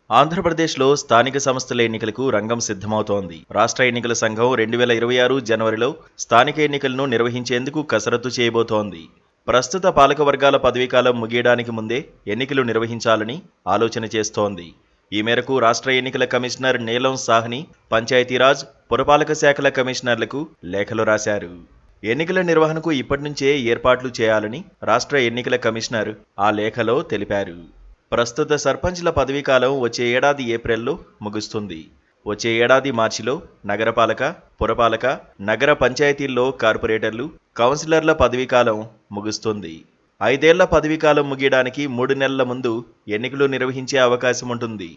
ఆంధ్రప్రదేశ్లో స్థానిక సంస్థల ఎన్నికలకు రంగం సిద్ధమవుతోంది. రాష్ట్ర ఎన్నికల సంఘం 2026 జనవరిలో స్థానిక ఎన్నికలను నిర్వహించేందుకు కసరత్తు చేయబోతోంది. ప్రస్తుత పాలకవర్గాల పదవీకాలం ముగియడానికి ముందే ఎన్నికలు నిర్వహించాలని ఆలోచన చేస్తోంది. ఈ మేరకు రాష్ట్ర ఎన్నికల కమిషనర్ నీలం సాహ్ని పంచాయతీరాజ్, పురపాలక శాఖల కమిషనర్లకు లేఖలు రాశారు. ఎన్నికల నిర్వహణకు ఇప్పటి నుంచే ఏర్పాట్లు చేయాలని రాష్ట్ర ఎన్నికల కమిషనర్ ఆ లేఖలో తెలిపారు. ప్రస్తుత సర్పంచ్ల పదవీకాలం వచ్చే ఏడాది ఏప్రిల్లో ముగుస్తుంది. వచ్చే ఏడాది మార్చిలో నగరపాలక, పురపాలక, నగర పంచాయతీల్లో కార్పొరేటర్లు, కౌన్సిలర్ల పదవీకాలం ముగుస్తుంది. 5 ఏళ్ల పదవీకాలం ముగియడానికి 3 నెలల ముందు ఎన్నికలు నిర్వహించే అవకాశం ఉంటుంది.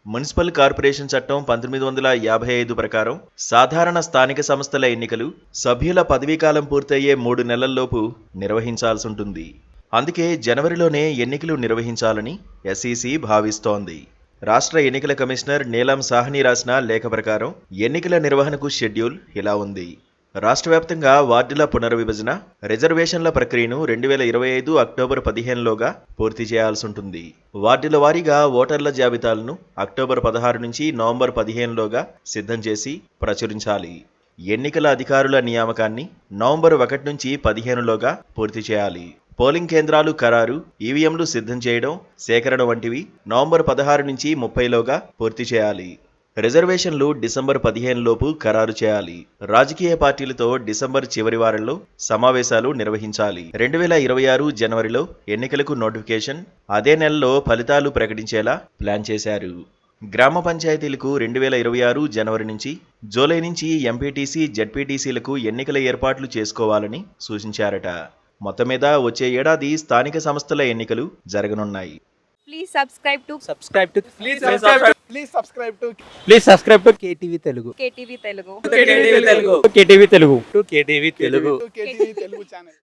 మున్సిపల్ కార్పొరేషన్ చట్టం 1955 ప్రకారం సాధారణ స్థానిక సంస్థల ఎన్నికలు సభ్యుల పదవీకాలం పూర్తయ్యే 3 నెలల్లోపు నిర్వహించాల్సి ఉంటుంది. అందుకే జనవరిలోనే ఎన్నికలు నిర్వహించాలని ఎస్ఈసి భావిస్తోంది. రాష్ట్ర ఎన్నికల కమిషనర్ నీలం సాహ్ని రాసిన లేఖ ప్రకారం ఎన్నికల నిర్వహణకు షెడ్యూల్ ఇలా ఉంది. రాష్ట్ర వ్యాప్తంగా వార్డుల పునర్విభజన, రిజర్వేషన్ల ప్రక్రియను 2025 అక్టోబర్ 15లోగా పూర్తి చేయాల్సి ఉంటుంది. వార్డుల వారీగా ఓటర్ల జాబితాలను అక్టోబర్ 16 నుంచి నవంబర్ 15లోగా సిద్ధం చేసి ప్రచురించాలి. ఎన్నికల అధికారుల నియామకాన్ని నవంబర్ 1 నుంచి 15లోగా పూర్తి చేయాలి. పోలింగ్ కేంద్రాలు ఖరారు, ఈవీఎంలు సిద్ధం చేయడం, సేకరణ వంటివి నవంబర్ 16 నుంచి 30లోగా పూర్తి చేయాలి. రిజర్వేషన్లు డిసెంబర్ 15 లోపు ఖరారు చేయాలి. రాజకీయ పార్టీలతో డిసెంబర్ చివరి వారంలో సమావేశాలు నిర్వహించాలి. 2026 జనవరిలో ఎన్నికలకు నోటిఫికేషన్, అదే నెలలో ఫలితాలు ప్రకటించేలా ప్లాన్ చేశారు. గ్రామ పంచాయతీలకు 2026 జనవరి నుంచి జూలై నుంచి ఎంపీటీసీ, జెడ్పీటీసీలకు ఎన్నికల ఏర్పాట్లు చేసుకోవాలని సూచించారట. మొత్తం మీద వచ్చే ఏడాది స్థానిక సంస్థల ఎన్నికలు జరగనున్నాయి. Please subscribe to KTV Telugu. KTV Telugu. KTV Telugu channel.